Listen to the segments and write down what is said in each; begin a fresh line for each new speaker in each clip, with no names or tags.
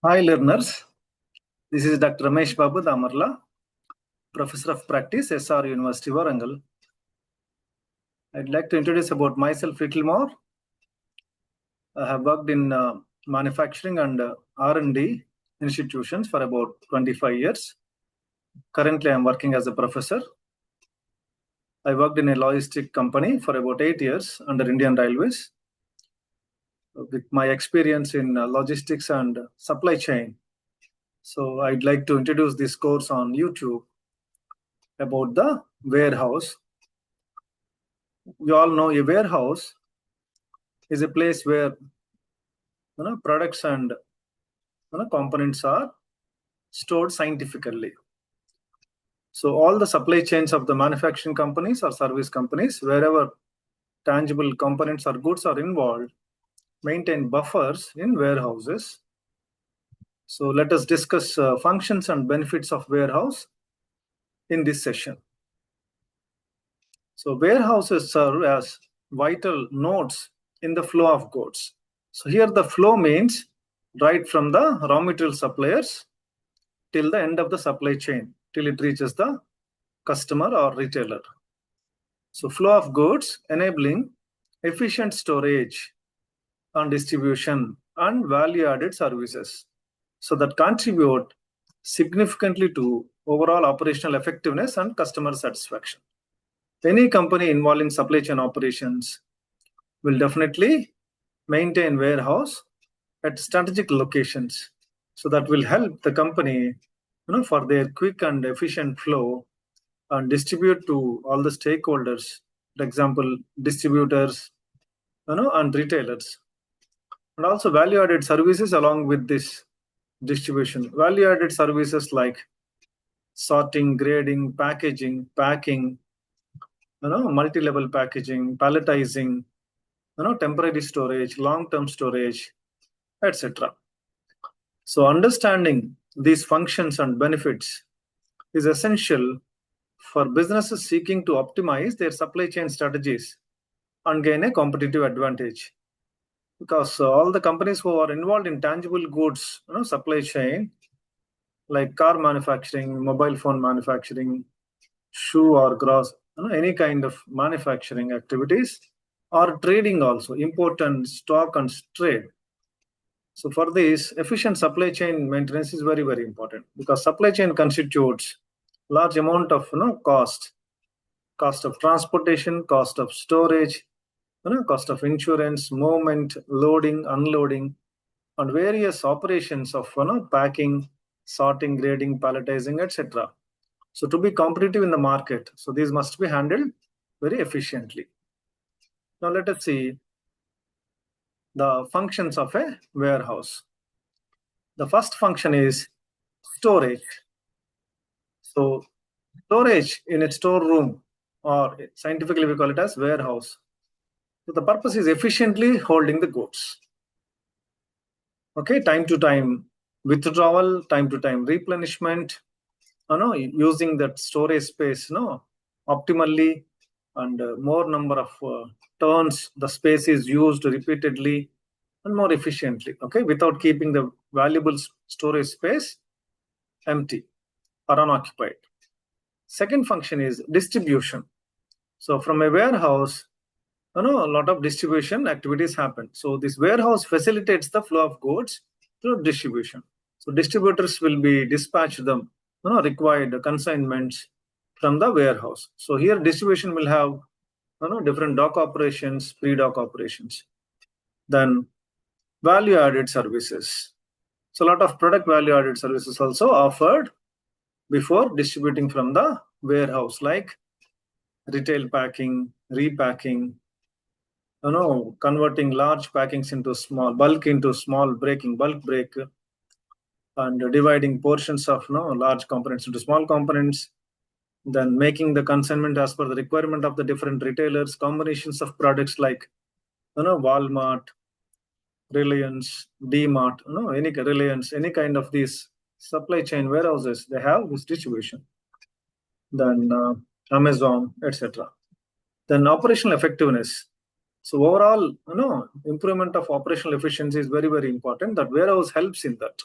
Hi learners, this is Dr. Ramesh Babu Damarla, Professor of Practice, SR University, Warangal. I'd like to introduce about myself a little more. I have worked in manufacturing and R&D institutions for about 25 years. Currently, I'm working as a professor. I worked in a logistic company for about 8 years under Indian Railways. With my experience in logistics and supply chain, so I'd like to introduce this course on YouTube about the warehouse. You all know a warehouse is a place where products and components are stored scientifically. So all the supply chains of the manufacturing companies or service companies, wherever tangible components or goods are involved, maintain buffers in warehouses. So let us discuss functions and benefits of warehouse in this session. So warehouses serve as vital nodes in the flow of goods. So here the flow means right from the raw material suppliers till the end of the supply chain, till it reaches the customer or retailer. So flow of goods enabling efficient storage and distribution and value-added services, so that contribute significantly to overall operational effectiveness and customer satisfaction. Any company involving supply chain operations will definitely maintain warehouse at strategic locations, so that will help the company for their quick and efficient flow and distribute to all the stakeholders, for example, distributors, and retailers. And also value-added services along with this distribution. Value-added services like sorting, grading, packaging, packing, multi-level packaging, palletizing, temporary storage, long-term storage, etc. So understanding these functions and benefits is essential for businesses seeking to optimize their supply chain strategies and gain a competitive advantage. Because all the companies who are involved in tangible goods supply chain, like car manufacturing, mobile phone manufacturing, shoe or gross, any kind of manufacturing activities, or trading also, import and stock and trade. So for this, efficient supply chain maintenance is very, very important, because supply chain constitutes large amount of cost of transportation, cost of storage, cost of insurance, movement, loading, unloading, and various operations of packing, sorting, grading, palletizing, etc. So to be competitive in the market, so these must be handled very efficiently. Now let us see the functions of a warehouse. The first function is storage. So storage in a storeroom, or scientifically we call it as warehouse. So the purpose is efficiently holding the goods. Okay, time to time withdrawal, time to time replenishment, using that storage space optimally, and more number of turns the space is used repeatedly and more efficiently, okay, without keeping the valuable storage space empty or unoccupied. Second function is distribution. So from a warehouse, a lot of distribution activities happen. So this warehouse facilitates the flow of goods through distribution. So distributors will be dispatched them required consignments from the warehouse. So here distribution will have different dock operations, pre-dock operations. Then value-added services. So a lot of product value-added services also offered before distributing from the warehouse, like retail packing, repacking, converting large packings into small, bulk into small, breaking, bulk break, and dividing portions of large components into small components, then making the consignment as per the requirement of the different retailers, combinations of products like Walmart, Reliance, D-Mart, any Reliance, any kind of these supply chain warehouses, they have this distribution. Then Amazon, etc. Then operational effectiveness. So overall, improvement of operational efficiency is very, very important. That warehouse helps in that.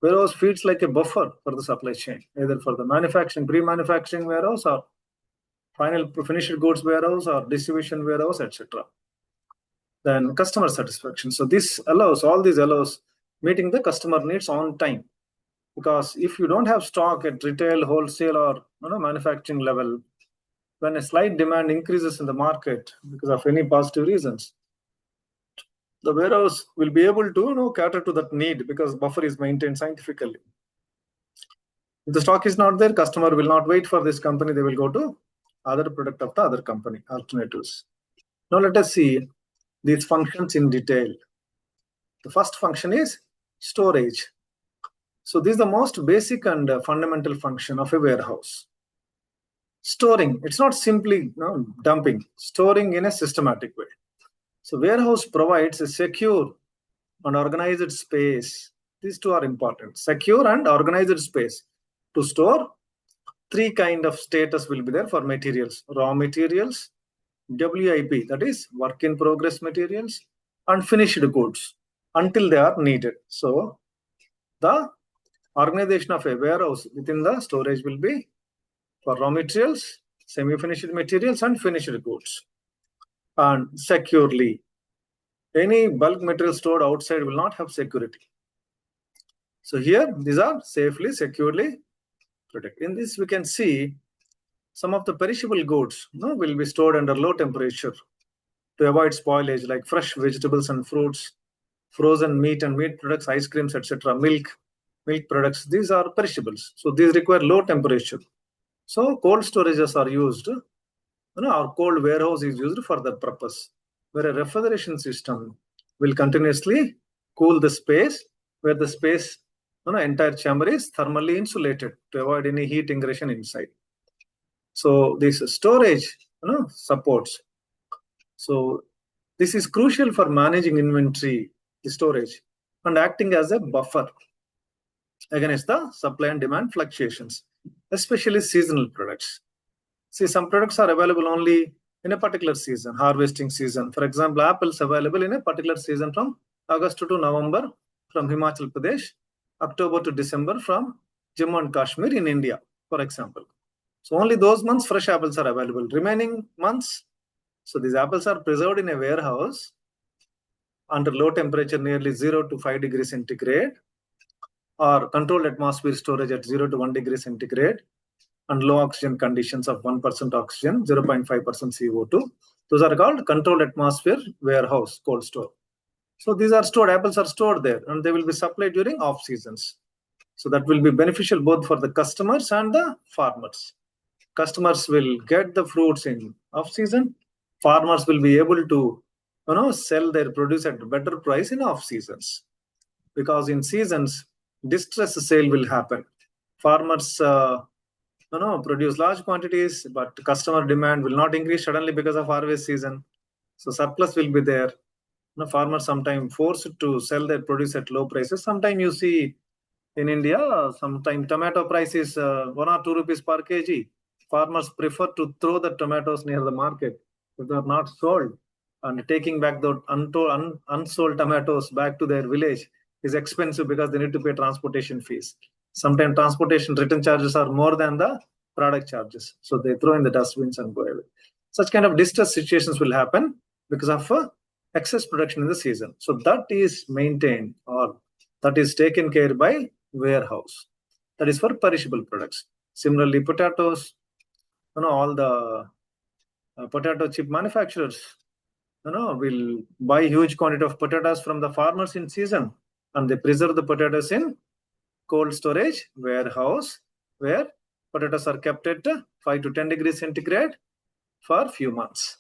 Warehouse feeds like a buffer for the supply chain, either for the manufacturing, pre-manufacturing warehouse, or final finished goods warehouse, or distribution warehouse, etc. Then customer satisfaction. So all these allows meeting the customer needs on time. Because if you don't have stock at retail, wholesale, or manufacturing level, when a slight demand increases in the market because of any positive reasons, the warehouse will be able to cater to that need because buffer is maintained scientifically. If the stock is not there, customer will not wait for this company. They will go to other product of the other company, alternatives. Now let us see these functions in detail. The first function is storage. So this is the most basic and fundamental function of a warehouse. Storing, it's not simply dumping, storing in a systematic way. So warehouse provides a secure and organized space. These two are important. Secure and organized space to store. Three kind of status will be there for materials: raw materials, WIP, that is work in progress materials, and finished goods until they are needed. So the organization of a warehouse within the storage will be for raw materials, semi-finished materials, and finished goods. And securely, any bulk material stored outside will not have security. So here, these are safely, securely protected. In this, we can see some of the perishable goods will be stored under low temperature to avoid spoilage, like fresh vegetables and fruits, frozen meat and meat products, ice creams, etc., milk products. These are perishables. So these require low temperature. So cold storages are used. Our cold warehouse is used for that purpose, where a refrigeration system will continuously cool the space, where the space, entire chamber is thermally insulated to avoid any heat ingression inside. So this storage, supports. So this is crucial for managing inventory, the storage, and acting as a buffer against the supply and demand fluctuations, especially seasonal products. See, some products are available only in a particular season, harvesting season. For example, apples available in a particular season from August to November from Himachal Pradesh, October to December from Jammu and Kashmir in India, for example. So only those months fresh apples are available. Remaining months, so these apples are preserved in a warehouse under low temperature, nearly 0 to 5 degrees centigrade, or controlled atmosphere storage at 0 to 1 degree centigrade, and low oxygen conditions of 1% oxygen, 0.5% CO2. Those are called controlled atmosphere warehouse, cold store. So these are stored, apples are stored there, and they will be supplied during off seasons. So that will be beneficial both for the customers and the farmers. Customers will get the fruits in off season. Farmers will be able to sell their produce at a better price in off seasons, because in seasons distress sale will happen. Farmers produce large quantities, but customer demand will not increase suddenly because of harvest season. So surplus will be there. Farmers sometimes forced to sell their produce at low prices. Sometimes you see in India, sometimes tomato price is 1 or 2 rupees per kg. Farmers prefer to throw the tomatoes near the market if they are not sold, and taking back the unsold tomatoes back to their village is expensive because they need to pay transportation fees. Sometimes transportation return charges are more than the product charges. So they throw in the dustbins and go away. Such kind of distress situations will happen because of excess production in the season. So that is maintained, or that is taken care by warehouse. That is for perishable products. Similarly, potatoes, all the potato chip manufacturers, will buy huge quantity of potatoes from the farmers in season, and they preserve the potatoes in cold storage warehouse, where potatoes are kept at 5 to 10 degrees centigrade for a few months.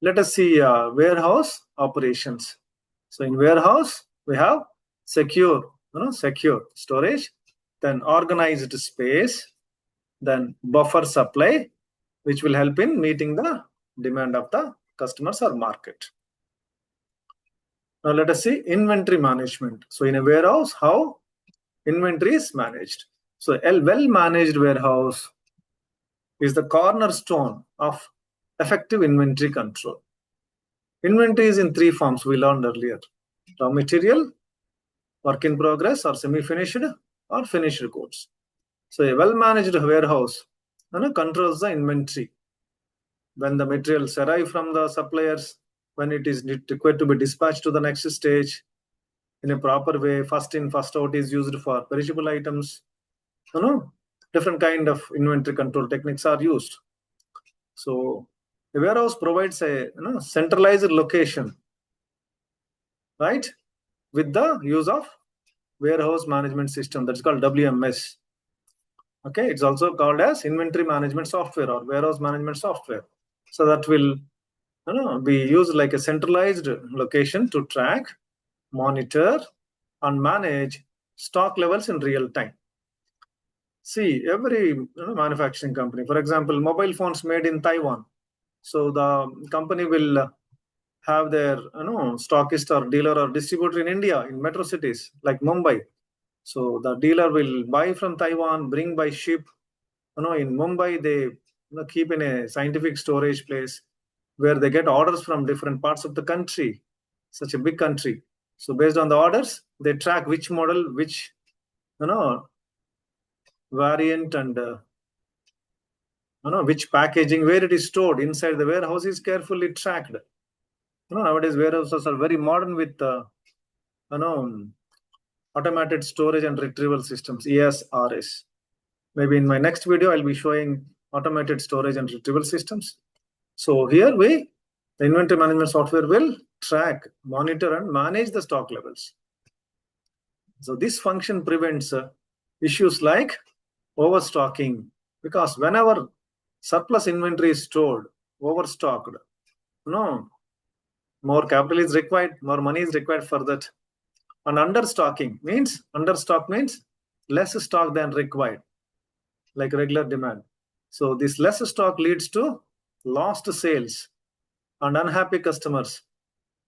Let us see warehouse operations. So in warehouse, we have secure storage, then organized space, then buffer supply, which will help in meeting the demand of the customers or market. Now let us see inventory management. So in a warehouse, how inventory is managed. So a well-managed warehouse is the cornerstone of effective inventory control. Inventory is in three forms we learned earlier: raw material, work in progress or semi-finished or finished goods. So a well-managed warehouse controls the inventory. When the materials arrive from the suppliers, when it is required to be dispatched to the next stage in a proper way, first in, first out is used for perishable items. Different kind of inventory control techniques are used. So a warehouse provides a centralized location, right, with the use of warehouse management system, that's called WMS. Okay, it's also called as inventory management software or warehouse management software. So that will be used like a centralized location to track, monitor, and manage stock levels in real time. See, every manufacturing company, for example, mobile phones made in Taiwan. So the company will have their stockist or dealer or distributor in India, in metro cities like Mumbai. So the dealer will buy from Taiwan, bring by ship. In Mumbai, they keep in a scientific storage place where they get orders from different parts of the country, such a big country. So based on the orders, they track which model, which variant, and which packaging, where it is stored inside the warehouse is carefully tracked. Nowadays warehouses are very modern with automated storage and retrieval systems, ASRS. Maybe in my next video, I'll be showing automated storage and retrieval systems. So here the inventory management software will track, monitor, and manage the stock levels. So this function prevents issues like overstocking, because whenever surplus inventory is stored, overstocked, more capital is required, more money is required for that. And understock means less stock than required, like regular demand. So this less stock leads to lost sales and unhappy customers.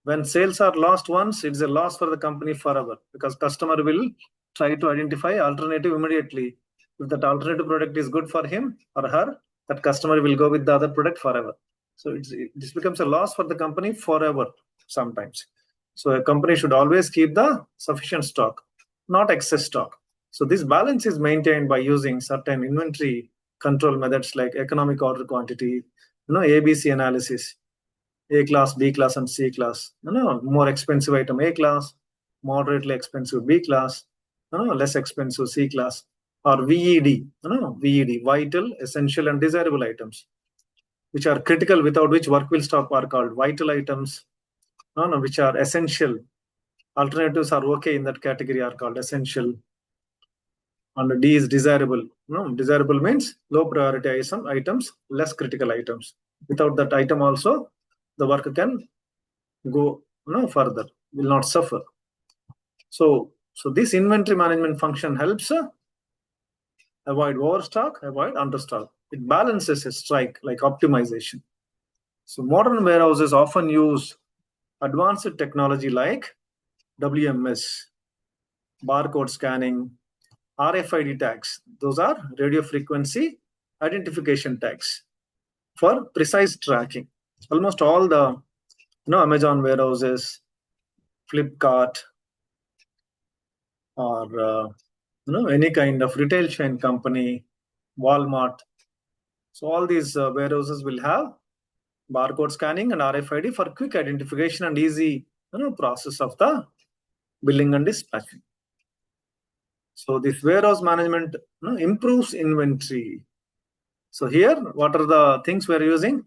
When sales are lost once, it's a loss for the company forever, because customer will try to identify alternative immediately. If that alternative product is good for him or her, that customer will go with the other product forever. So this becomes a loss for the company forever sometimes. So a company should always keep the sufficient stock, not excess stock. So this balance is maintained by using certain inventory control methods like economic order quantity, ABC analysis, A class, B class, and C class. More expensive item A class, moderately expensive B class, less expensive C class, or VED, VED, vital, essential, and desirable items, which are critical, without which work will stop, are called vital items. Which are essential. Alternatives are okay in that category, are called essential. And D is desirable. Desirable means low priority items, less critical items. Without that item also, the work can go further, will not suffer. So this inventory management function helps avoid overstock, avoid understock. It balances a strike, like optimization. So modern warehouses often use advanced technology like WMS, barcode scanning, RFID tags. Those are radio frequency identification tags for precise tracking. Almost all the Amazon warehouses, Flipkart, or any kind of retail chain company, Walmart. So all these warehouses will have barcode scanning and RFID for quick identification and easy process of the billing and dispatching. So this warehouse management improves inventory. So here, what are the things we're using?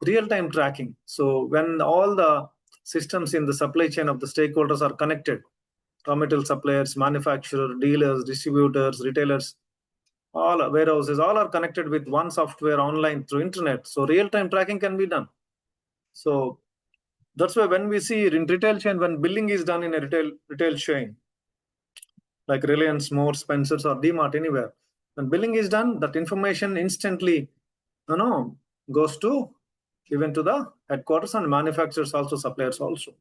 Real-time tracking. So when all the systems in the supply chain of the stakeholders are connected, raw material suppliers, manufacturers, dealers, distributors, retailers, all warehouses, all are connected with one software online through internet. So real-time tracking can be done. So that's why when we see in retail chain, when billing is done in a retail chain, like Reliance, More, Spencer's, or DMart, anywhere, when billing is done, that information instantly goes to even to the headquarters and manufacturers also, suppliers also.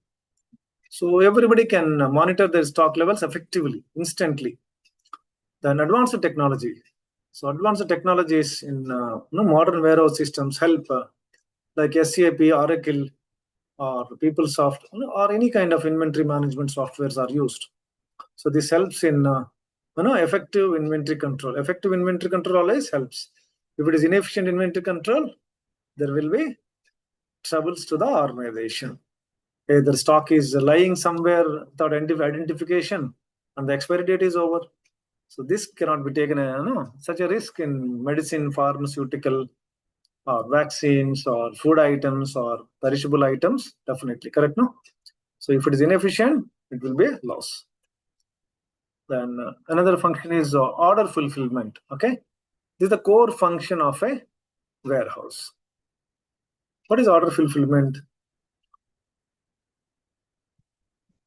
So everybody can monitor their stock levels effectively, instantly. Then advanced technology. So advanced technologies in modern warehouse systems help like SAP, Oracle, or PeopleSoft, or any kind of inventory management softwares are used. So this helps in effective inventory control. Effective inventory control always helps. If it is inefficient inventory control, there will be troubles to the organization. Either stock is lying somewhere without identification and the expiry date is over. So this cannot be taken, such a risk in medicine, pharmaceutical, or vaccines, or food items, or perishable items, definitely, correct, no? So if it is inefficient, it will be a loss. Then another function is order fulfillment, okay? This is the core function of a warehouse. What is order fulfillment?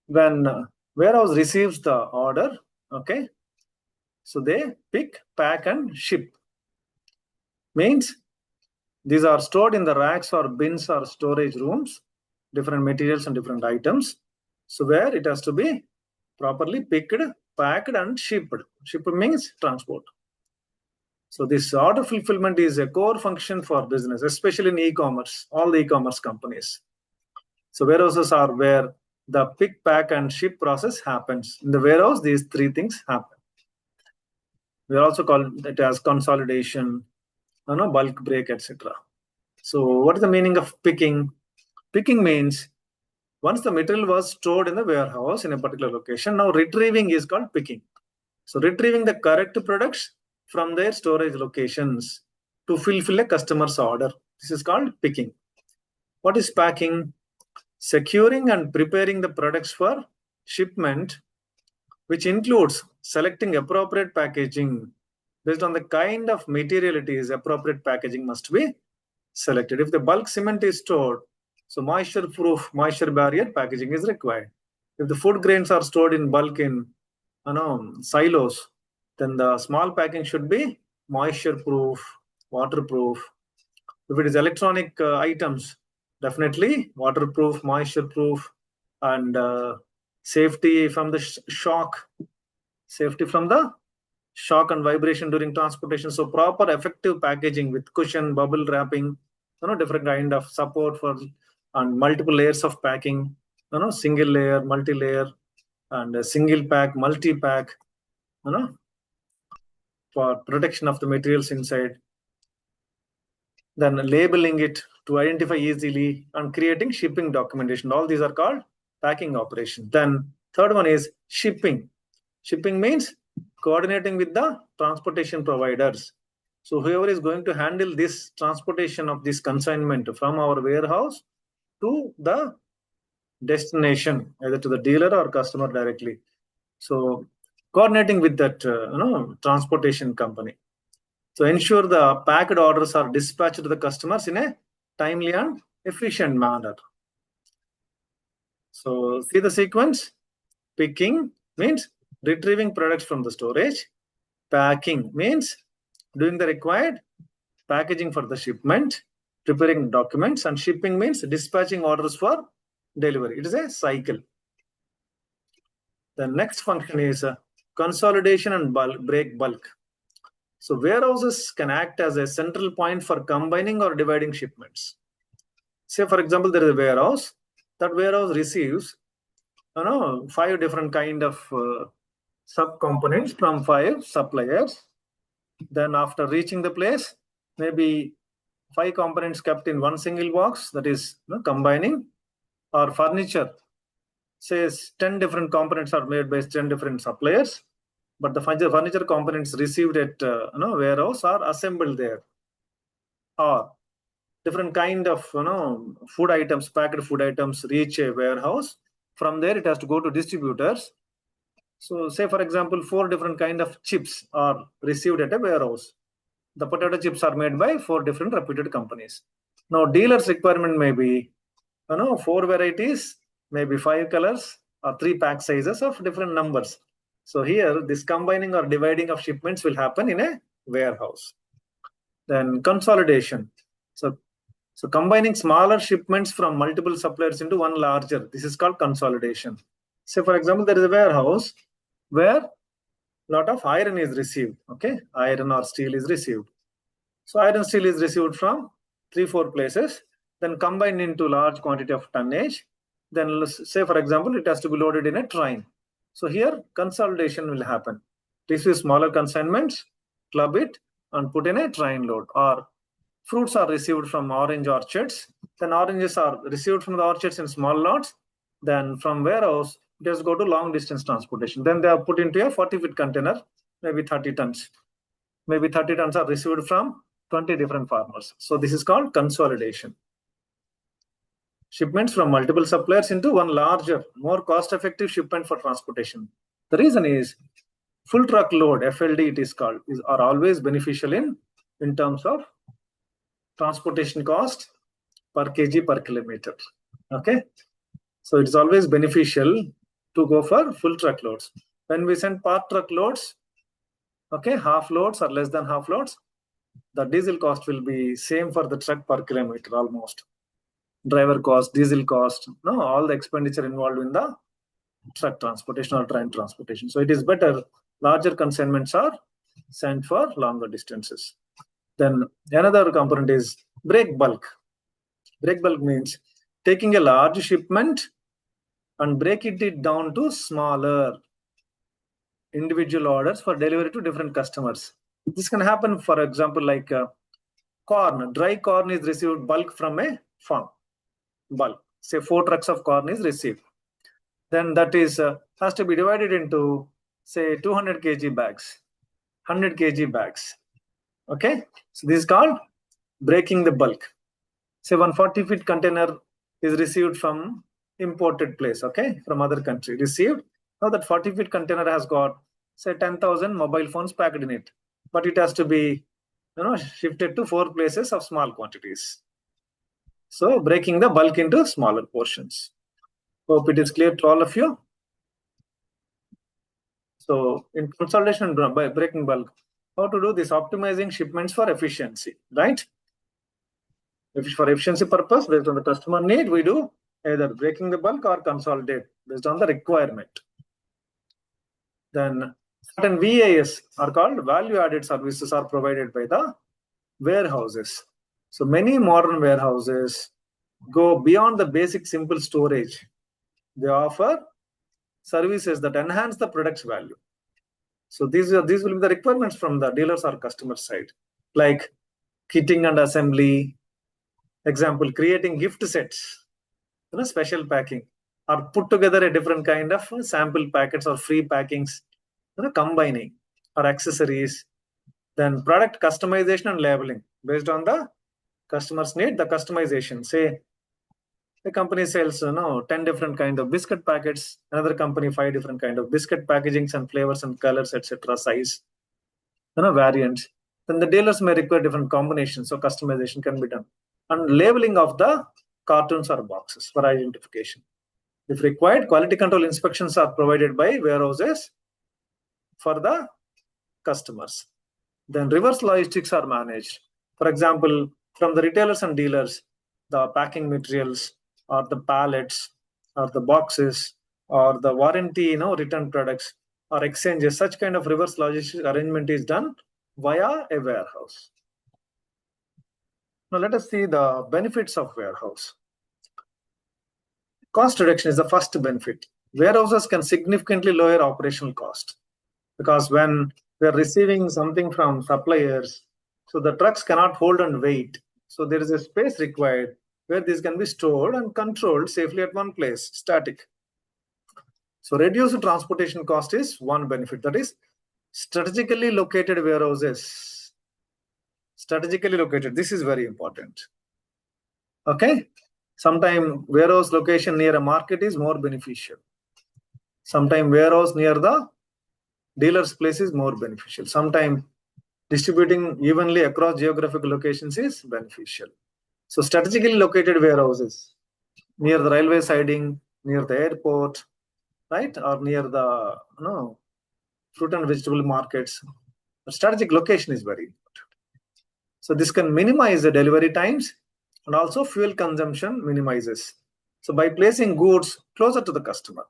When warehouse receives the order, okay, so they pick, pack, and ship. Means these are stored in the racks or bins or storage rooms, different materials and different items. So where it has to be properly picked, packed, and shipped. Shipped means transport. So this order fulfillment is a core function for business, especially in e-commerce, all the e-commerce companies. So warehouses are where the pick, pack, and ship process happens. In the warehouse, these three things happen. We also call it as consolidation, bulk break, etc. So what is the meaning of picking? Picking means once the material was stored in the warehouse in a particular location, now retrieving is called picking. So retrieving the correct products from their storage locations to fulfill a customer's order. This is called picking. What is packing? Securing and preparing the products for shipment, which includes selecting appropriate packaging. Based on the kind of material it is, appropriate packaging must be selected. If the bulk cement is stored, so moisture-proof, moisture barrier packaging is required. If the food grains are stored in bulk in silos, then the small packing should be moisture-proof, waterproof. If it is electronic items, definitely waterproof, moisture-proof, and safety from the shock, safety from the shock and vibration during transportation. So proper effective packaging with cushion, bubble wrapping, different kind of support for and multiple layers of packing, single layer, multi-layer, and a single pack, multi-pack, for protection of the materials inside. Then labeling it to identify easily and creating shipping documentation. All these are called packing operation. Then third one is shipping. Shipping means coordinating with the transportation providers. So whoever is going to handle this transportation of this consignment from our warehouse to the destination, either to the dealer or customer directly. So coordinating with that transportation company. So ensure the packed orders are dispatched to the customers in a timely and efficient manner. So see the sequence. Picking means retrieving products from the storage. Packing means doing the required packaging for the shipment, preparing documents, and shipping means dispatching orders for delivery. It is a cycle. The next function is consolidation and break bulk. So warehouses can act as a central point for combining or dividing shipments. Say, for example, there is a warehouse. That warehouse receives 5 different kind of sub-components from 5 suppliers. Then after reaching the place, maybe 5 components kept in one single box, that is combining, or furniture. Says 10 different components are made by 10 different suppliers, but the furniture components received at warehouse are assembled there. Or different kind of food items, packed food items reach a warehouse. From there, it has to go to distributors. So say, for example, 4 different kind of chips are received at a warehouse. The potato chips are made by 4 different reputed companies. Now, dealer's requirement may be 4 varieties, maybe 5 colors, or 3 pack sizes of different numbers. So here, this combining or dividing of shipments will happen in a warehouse. Then consolidation. So combining smaller shipments from multiple suppliers into one larger. This is called consolidation. Say, for example, there is a warehouse where a lot of iron is received. Okay, iron or steel is received. So iron steel is received from 3-4 places, then combined into large quantity of tonnage. Then say, for example, it has to be loaded in a train. So here consolidation will happen. Receive smaller consignments, club it, and put in a train load. Or fruits are received from orange orchards, then oranges are received from the orchards in small lots, then from warehouse, just go to long distance transportation. Then they are put into a 40-foot container, maybe 30 tons. Maybe 30 tons are received from 20 different farmers. So this is called consolidation. Shipments from multiple suppliers into one larger, more cost-effective shipment for transportation. The reason is full truck load, FLD it is called, are always beneficial in terms of transportation cost per kg per kilometer. Okay, so it's always beneficial to go for full truck loads. When we send part truck loads, okay, half loads or less than half loads, the diesel cost will be same for the truck per kilometer almost. Driver cost, diesel cost, no, all the expenditure involved in the truck transportation or train transportation. So it is better larger consignments are sent for longer distances. Then another component is break bulk. Break bulk means taking a large shipment and breaking it down to smaller individual orders for delivery to different customers. This can happen, for example, like corn. Dry corn is received bulk from a farm. Bulk, say 4 trucks of corn is received. Then that is has to be divided into, say, 200 kg bags, 100 kg bags. Okay, so this is called breaking the bulk. Say 140-foot container is received from imported place, okay, from other country, received. Now that 40-foot container has got, say, 10,000 mobile phones packed in it, but it has to be, shifted to 4 places of small quantities. So breaking the bulk into smaller portions. Hope it is clear to all of you. So in consolidation by breaking bulk, how to do this? Optimizing shipments for efficiency, right? If for efficiency purpose, based on the customer need, we do either breaking the bulk or consolidate based on the requirement. Then certain VAS are called value-added services are provided by the warehouses. So many modern warehouses go beyond the basic simple storage. They offer services that enhance the product's value. So these will be the requirements from the dealers or customer side, like kitting and assembly. Example, creating gift sets, special packing, or put together a different kind of sample packets or free packings, combining, or accessories. Then product customization and labeling based on the customer's need, the customization. Say the company sells 10 different kind of biscuit packets, another company 5 different kind of biscuit packagings and flavors and colors, etc., size, variants. Then the dealers may require different combinations, so customization can be done. And labeling of the cartons or boxes for identification. If required, quality control inspections are provided by warehouses for the customers. Then reverse logistics are managed. For example, from the retailers and dealers, the packing materials or the pallets or the boxes or the warranty, return products or exchanges, such kind of reverse logistics arrangement is done via a warehouse. Now let us see the benefits of warehouse. Cost reduction is the first benefit. Warehouses can significantly lower operational cost because when we are receiving something from suppliers, so the trucks cannot hold and wait. So there is a space required where this can be stored and controlled safely at one place, static. So reduced transportation cost is one benefit. That is strategically located warehouses. Strategically located. This is very important. Okay. Sometimes warehouse location near a market is more beneficial. Sometimes warehouse near the dealer's place is more beneficial. Sometimes distributing evenly across geographical locations is beneficial. So strategically located warehouses near the railway siding, near the airport, right, or near the fruit and vegetable markets. The strategic location is very important. So this can minimize the delivery times and also fuel consumption minimizes. So by placing goods closer to the customer,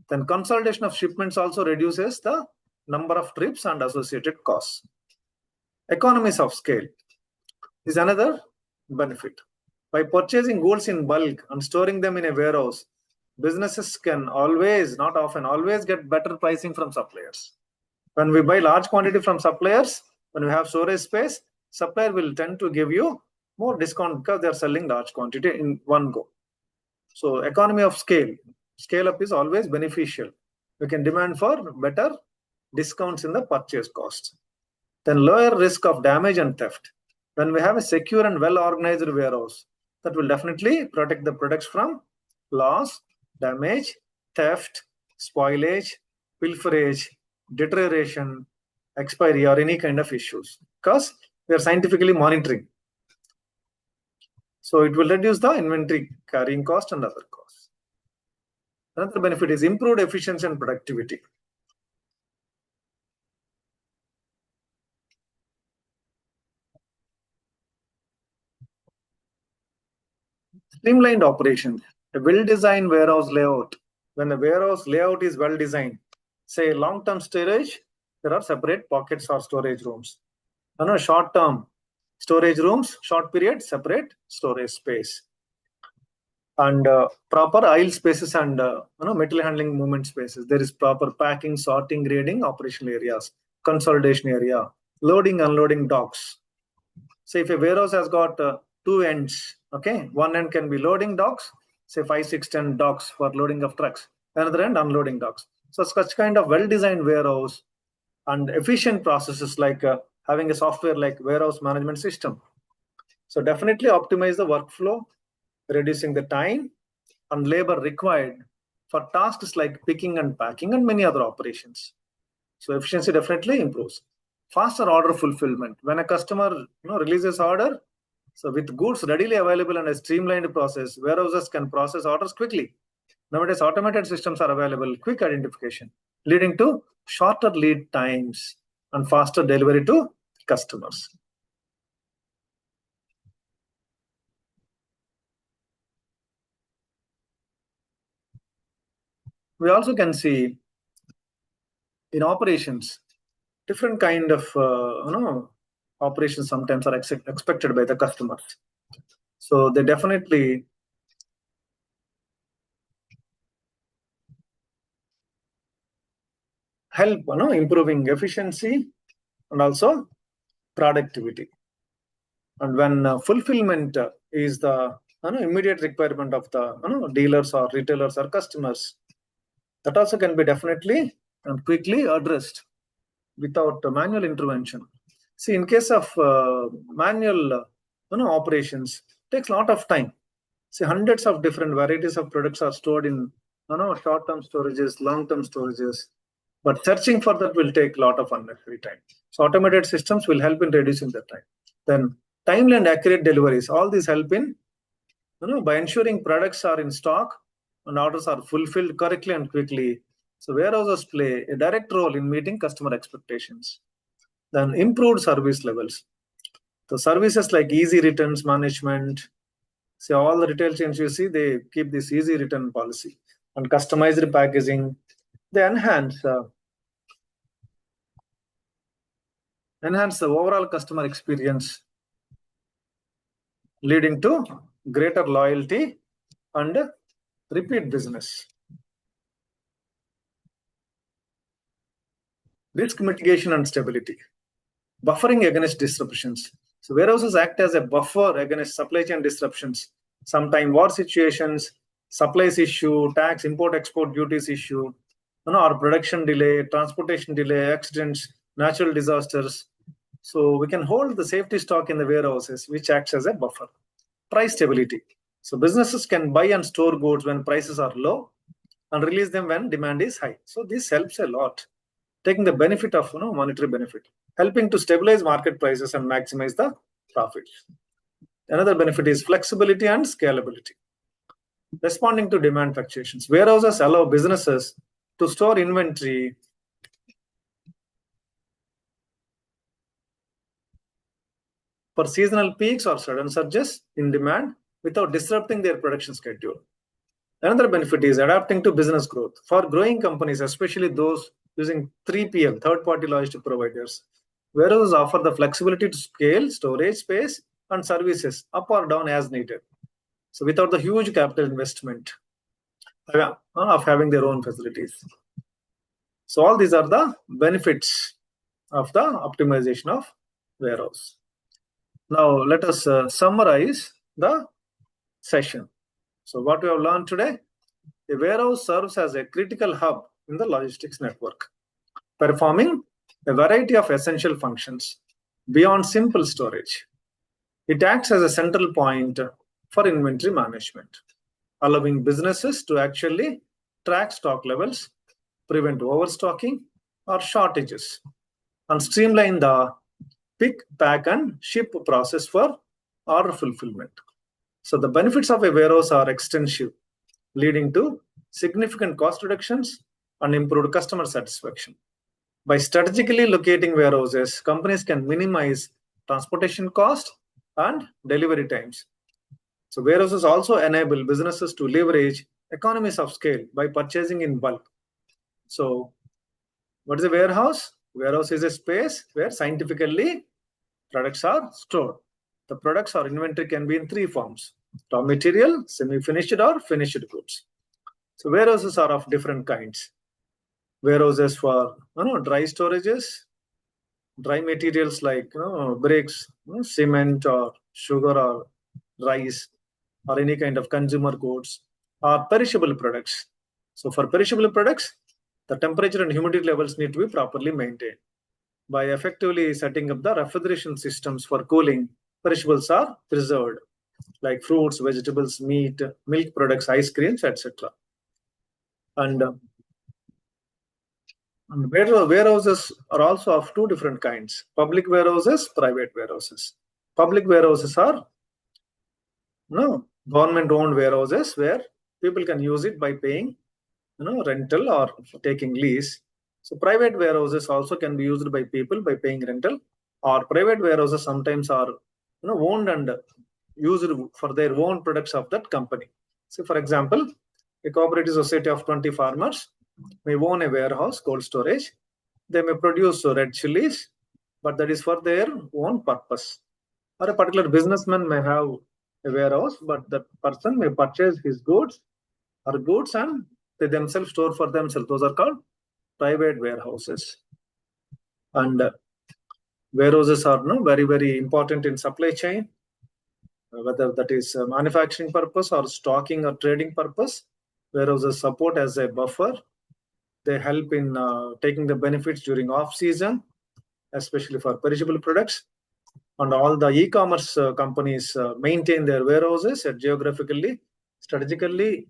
then consolidation of shipments also reduces the number of trips and associated costs. Economies of scale is another benefit. By purchasing goods in bulk and storing them in a warehouse, businesses can always, not often, always get better pricing from suppliers. When we buy large quantity from suppliers, when we have storage space, supplier will tend to give you more discount because they are selling large quantity in one go. So economy of scale up is always beneficial. We can demand for better discounts in the purchase cost. Then lower risk of damage and theft. When we have a secure and well-organized warehouse, that will definitely protect the products from loss, damage, theft, spoilage, pilferage, deterioration, expiry, or any kind of issues, because we are scientifically monitoring. So it will reduce the inventory carrying cost and other costs. Another benefit is improved efficiency and productivity. Streamlined operation. A well-designed warehouse layout. When a warehouse layout is well designed, say long-term storage, there are separate pockets or storage rooms. Short-term storage rooms, short period, separate storage space. And proper aisle spaces and material handling movement spaces. There is proper packing, sorting, grading, operational areas, consolidation area, loading, unloading docks. Say if a warehouse has got two ends, okay, one end can be loading docks, say 5, 6, 10 docks for loading of trucks, another end unloading docks. So such kind of well-designed warehouse and efficient processes like having a software like warehouse management system. So definitely optimize the workflow, reducing the time and labor required for tasks like picking and packing and many other operations. So efficiency definitely improves. Faster order fulfillment. When a customer releases order, so with goods readily available and a streamlined process, warehouses can process orders quickly. Nowadays, automated systems are available, quick identification, leading to shorter lead times and faster delivery to customers. We also can see in operations, different kind of operations sometimes are expected by the customers. So they definitely help improving efficiency and also productivity. And when fulfillment is the immediate requirement of the dealers or retailers or customers, that also can be definitely and quickly addressed without manual intervention. See, in case of manual operations, takes a lot of time. See, hundreds of different varieties of products are stored in short-term storages, long-term storages, but searching for that will take a lot of unnecessary time. So automated systems will help in reducing that time. Then timely and accurate deliveries. All these help in by ensuring products are in stock and orders are fulfilled correctly and quickly. So warehouses play a direct role in meeting customer expectations. Then improved service levels. So services like easy returns management. See, all the retail chains you see, they keep this easy return policy and customized packaging. They enhance the overall customer experience, leading to greater loyalty and repeat business. Risk mitigation and stability. Buffering against disruptions. So warehouses act as a buffer against supply chain disruptions. Sometimes war situations, supplies issue, tax, import, export duties issue, or production delay, transportation delay, accidents, natural disasters. So we can hold the safety stock in the warehouses, which acts as a buffer. Price stability. So businesses can buy and store goods when prices are low and release them when demand is high. So this helps a lot, taking the benefit of monetary benefit, helping to stabilize market prices and maximize the profits. Another benefit is flexibility and scalability. Responding to demand fluctuations. Warehouses allow businesses to store inventory for seasonal peaks or sudden surges in demand without disrupting their production schedule. Another benefit is adapting to business growth. For growing companies, especially those using 3PL, third-party logistic providers, warehouses offer the flexibility to scale storage space and services up or down as needed. So without the huge capital investment. of having their own facilities. So all these are the benefits of the optimization of warehouse. Now let us summarize the session. So what we have learned today, a warehouse serves as a critical hub in the logistics network, performing a variety of essential functions beyond simple storage. It acts as a central point for inventory management, allowing businesses to actually track stock levels, prevent overstocking or shortages, and streamline the pick, pack, and ship process for order fulfillment. So the benefits of a warehouse are extensive, leading to significant cost reductions and improved customer satisfaction. By strategically locating warehouses, companies can minimize transportation cost and delivery times. So warehouses also enable businesses to leverage economies of scale by purchasing in bulk. So what is a warehouse? Warehouse is a space where scientifically products are stored. The products or inventory can be in three forms: raw material, semi-finished or finished goods. So warehouses are of different kinds. Warehouses for dry storages, dry materials like bricks, cement or sugar or rice or any kind of consumer goods, or perishable products. So for perishable products, the temperature and humidity levels need to be properly maintained. By effectively setting up the refrigeration systems for cooling, perishables are preserved, like fruits, vegetables, meat, milk products, ice creams, etc. And warehouses are also of two different kinds: public warehouses, private warehouses. Public warehouses are government-owned warehouses where people can use it by paying rental or taking lease. So private warehouses also can be used by people by paying rental, or private warehouses sometimes are owned and used for their own products of that company. So for example, a cooperative society of 20 farmers may own a warehouse, cold storage. They may produce red chilies, but that is for their own purpose. Or a particular businessman may have a warehouse, but that person may purchase his goods and they themselves store for themselves. Those are called private warehouses. And warehouses are very, very important in supply chain, whether that is manufacturing purpose or stocking or trading purpose. Warehouses support as a buffer. They help in taking the benefits during off season, especially for perishable products. And all the e-commerce companies maintain their warehouses at geographically, strategically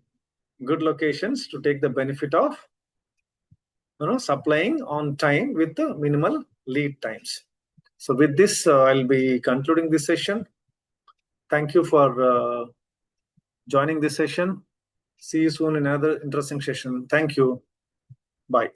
good locations to take the benefit of supplying on time with the minimal lead times. So with this, I'll be concluding this session. Thank you for joining this session. See you soon in another interesting session. Thank you. Bye.